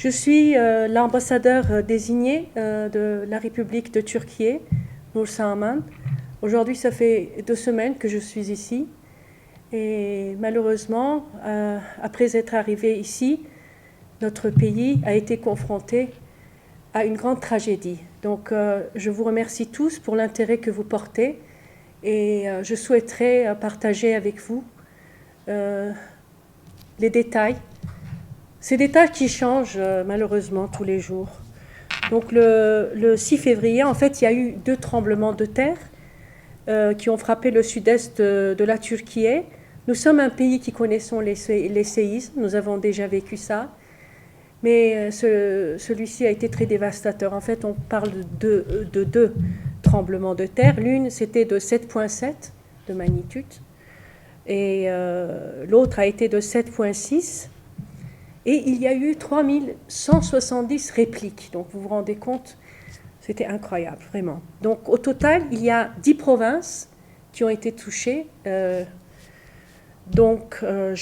Je suis l'ambassadeur désigné de la République de Turquie, Nur Salman. Aujourd'hui, ça fait 2 semaines que je suis ici. Et malheureusement, après être arrivé ici, notre pays a été confronté à une grande tragédie. Donc, je vous remercie tous pour l'intérêt que vous portez et je souhaiterais partager avec vous les détails. Ces détails qui changent malheureusement tous les jours. Donc, le 6 février, en fait, il y a eu 2 tremblements de terre qui ont frappé le sud-est de la Turquie. Nous sommes un pays qui connaissons les séismes, nous avons déjà vécu ça, mais celui-ci a été très dévastateur. En fait, on parle de 2 tremblements de terre. L'une, c'était de 7,7 de magnitude, et l'autre a été de 7,6. Et il y a eu 3170 répliques. Donc, vous vous rendez compte, c'était incroyable, vraiment. Donc, au total, il y a 10 provinces qui ont été touchées. Je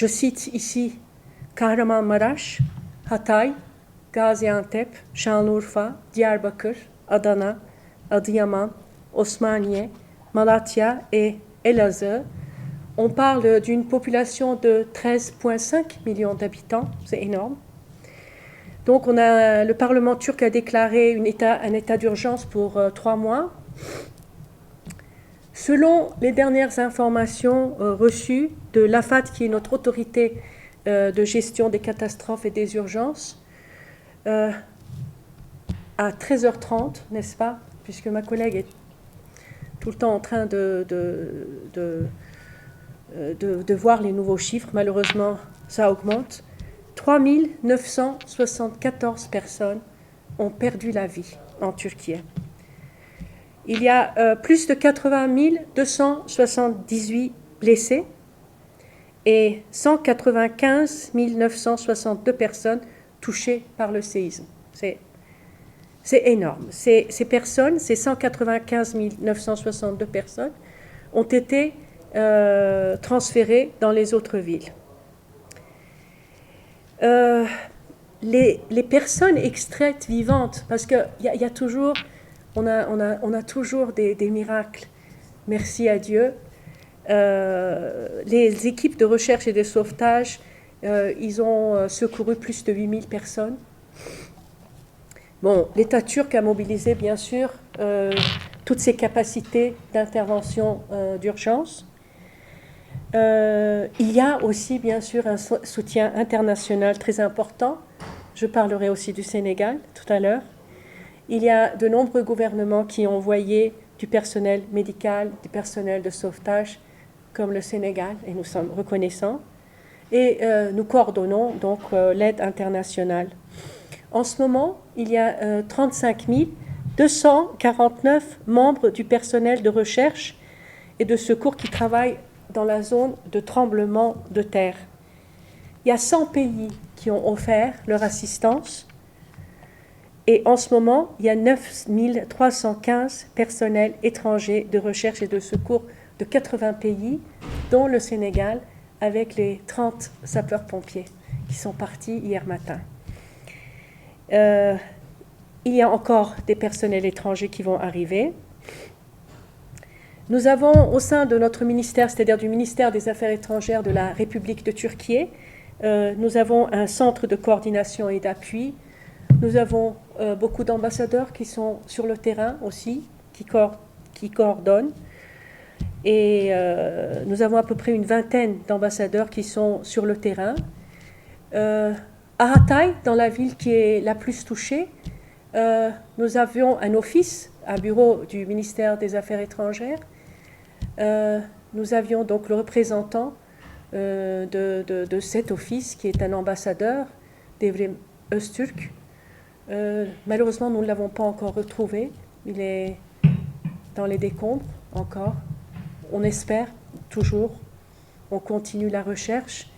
cite ici Kahramanmaraş, Hatay, Gaziantep, Şanlıurfa, Diyarbakır, Adana, Adıyaman, Osmaniye, Malatya et Elazığ. On parle d'une population de 13,5 millions d'habitants, c'est énorme. Donc le Parlement turc a déclaré un état d'urgence pour 3 mois. Selon les dernières informations reçues de l'AFAD, qui est notre autorité de gestion des catastrophes et des urgences, à 13h30, n'est-ce pas, puisque ma collègue est tout le temps en train de voir les nouveaux chiffres, malheureusement ça augmente, 3974 personnes ont perdu la vie en Turquie. Il y a plus de 80 278 blessés et 195 962 personnes touchées par le séisme. C'est énorme. Ces personnes, ces 195 962 personnes, ont été transférées dans les autres villes. Les personnes extraites vivantes, parce qu'il y a toujours, on a toujours des miracles, merci à Dieu. Les équipes de recherche et de sauvetage, ils ont secouru plus de 8000 personnes. Bon, l'État turc a mobilisé, bien sûr, toutes ses capacités d'intervention d'urgence. Il y a aussi, bien sûr, un soutien international très important. Je parlerai aussi du Sénégal tout à l'heure. Il y a de nombreux gouvernements qui ont envoyé du personnel médical, du personnel de sauvetage, comme le Sénégal, et nous sommes reconnaissants. Et nous coordonnons donc l'aide internationale. En ce moment, il y a 35 249 membres du personnel de recherche et de secours qui travaillent dans la zone de tremblement de terre. Il y a 100 pays qui ont offert leur assistance et en ce moment, il y a 9315 personnels étrangers de recherche et de secours de 80 pays, dont le Sénégal, avec les 30 sapeurs-pompiers qui sont partis hier matin. Il y a encore des personnels étrangers qui vont arriver. Nous avons au sein de notre ministère, c'est-à-dire du ministère des Affaires étrangères de la République de Turquie, nous avons un centre de coordination et d'appui. Nous avons beaucoup d'ambassadeurs qui sont sur le terrain aussi, qui coordonnent. Et nous avons à peu près une vingtaine d'ambassadeurs qui sont sur le terrain. À Hatay, dans la ville qui est la plus touchée, nous avions un office, un bureau du ministère des Affaires étrangères. Nous avions donc le représentant de cet office, qui est un ambassadeur, Devrim Öztürk. Malheureusement, nous ne l'avons pas encore retrouvé. Il est dans les décombres encore. On espère toujours. On continue la recherche.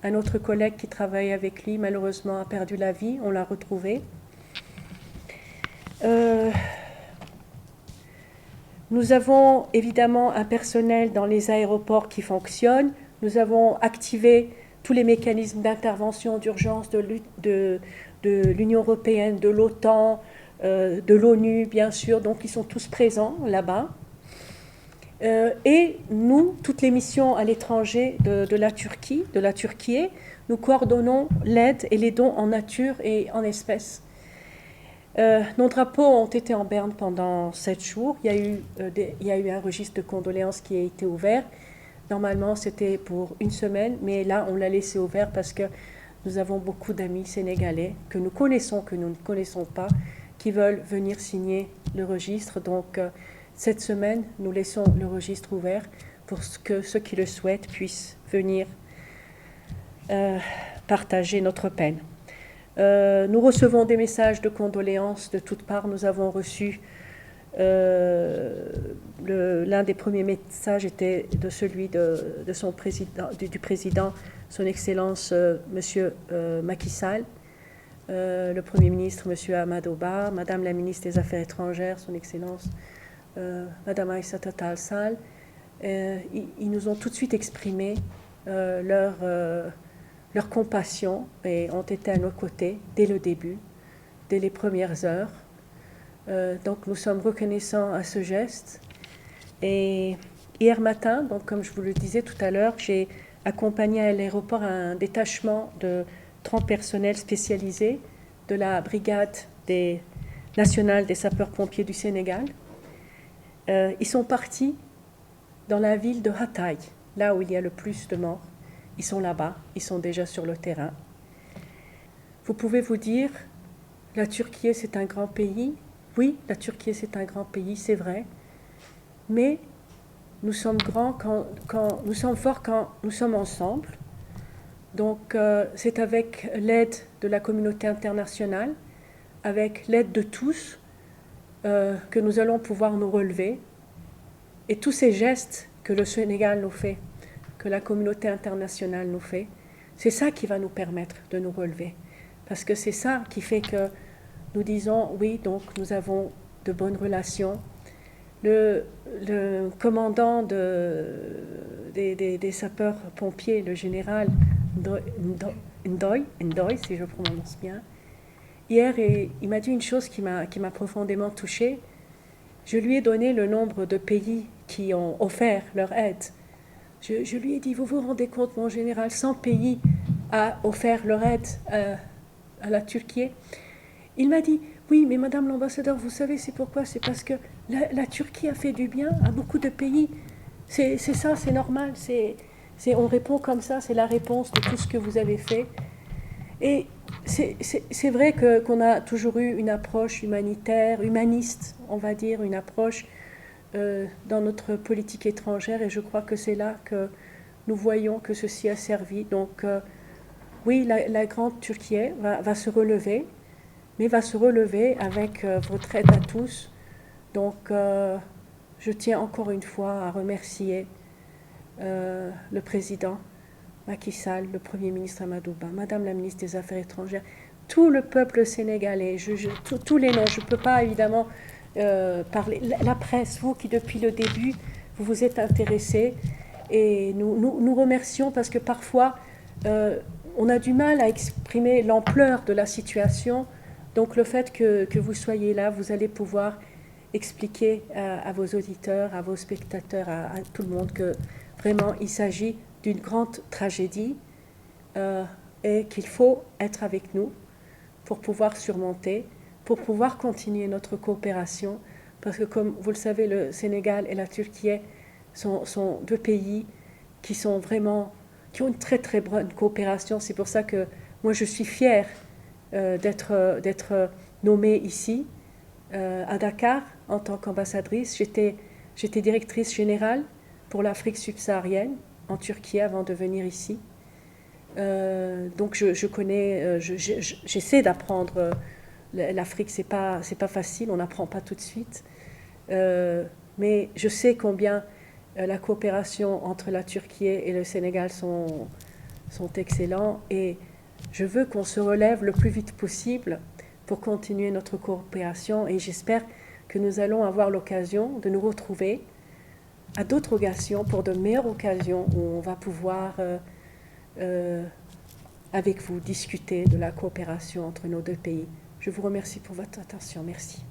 Un autre collègue qui travaille avec lui, malheureusement, a perdu la vie. On l'a retrouvé. Nous avons évidemment un personnel dans les aéroports qui fonctionne. Nous avons activé tous les mécanismes d'intervention, d'urgence, de de l'Union européenne, de l'OTAN, de l'ONU, bien sûr, donc ils sont tous présents là-bas. Et nous, toutes les missions à l'étranger de la Turquie, nous coordonnons l'aide et les dons en nature et en espèces. Nos drapeaux ont été en berne pendant 7 jours. Il y a eu un registre de condoléances qui a été ouvert. Normalement, c'était pour 1 semaine, mais là, on l'a laissé ouvert parce que nous avons beaucoup d'amis sénégalais que nous connaissons, que nous ne connaissons pas, qui veulent venir signer le registre. Donc, cette semaine, nous laissons le registre ouvert pour que ceux qui le souhaitent puissent venir partager notre peine. Nous recevons des messages de condoléances de toutes parts. Nous avons reçu, l'un des premiers messages était de celui du président, son Excellence Monsieur Macky Sall, le Premier ministre Monsieur Amadou Ba, Madame la ministre des Affaires étrangères, son Excellence Madame Aïssata Tall Sall. Ils nous ont tout de suite exprimé leur compassion et ont été à nos côtés dès le début, dès les premières heures. Donc nous sommes reconnaissants à ce geste. Et hier matin, donc comme je vous le disais tout à l'heure, j'ai accompagné à l'aéroport un détachement de 30 personnels spécialisés de la brigade nationale des sapeurs-pompiers du Sénégal. Ils sont partis dans la ville de Hatay, là où il y a le plus de morts. Ils sont là-bas, ils sont déjà sur le terrain. Vous pouvez vous dire, la Turquie c'est un grand pays. Oui, la Turquie c'est un grand pays, c'est vrai. Mais nous sommes grands nous sommes forts quand nous sommes ensemble. Donc c'est avec l'aide de la communauté internationale, avec l'aide de tous, que nous allons pouvoir nous relever. Et tous ces gestes que le Sénégal nous fait, que la communauté internationale nous fait, c'est ça qui va nous permettre de nous relever. Parce que c'est ça qui fait que nous disons, oui, donc nous avons de bonnes relations. Le commandant des sapeurs-pompiers, le général Ndoye, si je prononce bien, hier, il m'a dit une chose qui m'a profondément touchée. Je lui ai donné le nombre de pays qui ont offert leur aide. Je lui ai dit, vous vous rendez compte, mon général, 100 pays a offert leur aide à la Turquie. Il m'a dit, oui, mais Madame l'ambassadeur, vous savez, c'est pourquoi? C'est parce que la Turquie a fait du bien à beaucoup de pays. C'est ça, c'est normal. On répond comme ça, c'est la réponse de tout ce que vous avez fait. Et c'est vrai qu'on a toujours eu une approche humanitaire, humaniste, on va dire, une approche dans notre politique étrangère, et je crois que c'est là que nous voyons que ceci a servi. Donc oui, la grande Turquie va se relever, mais va se relever avec votre aide à tous. Donc je tiens encore une fois à remercier le président Macky Sall, le Premier ministre Amadou Ba, Madame la ministre des Affaires étrangères, tout le peuple sénégalais, tous les noms, je ne peux pas évidemment parler, la presse, vous qui depuis le début, vous vous êtes intéressés, et nous remercions parce que parfois on a du mal à exprimer l'ampleur de la situation. Donc le fait que vous soyez là, vous allez pouvoir expliquer à vos auditeurs, à vos spectateurs, à tout le monde que vraiment il s'agit d'une grande tragédie et qu'il faut être avec nous pour pouvoir surmonter, pour pouvoir continuer notre coopération, parce que comme vous le savez, le Sénégal et la Turquie sont deux pays qui ont une très très bonne coopération. C'est pour ça que moi je suis fière d'être nommée ici à Dakar en tant qu'ambassadrice. J'étais directrice générale pour l'Afrique subsaharienne en Turquie avant de venir ici. Donc je connais, j'essaie d'apprendre. L'Afrique, c'est pas facile, on n'apprend pas tout de suite. Mais je sais combien la coopération entre la Turquie et le Sénégal sont excellents, et je veux qu'on se relève le plus vite possible pour continuer notre coopération, et j'espère que nous allons avoir l'occasion de nous retrouver à d'autres occasions, pour de meilleures occasions, où on va pouvoir avec vous discuter de la coopération entre nos deux pays. Je vous remercie pour votre attention. Merci.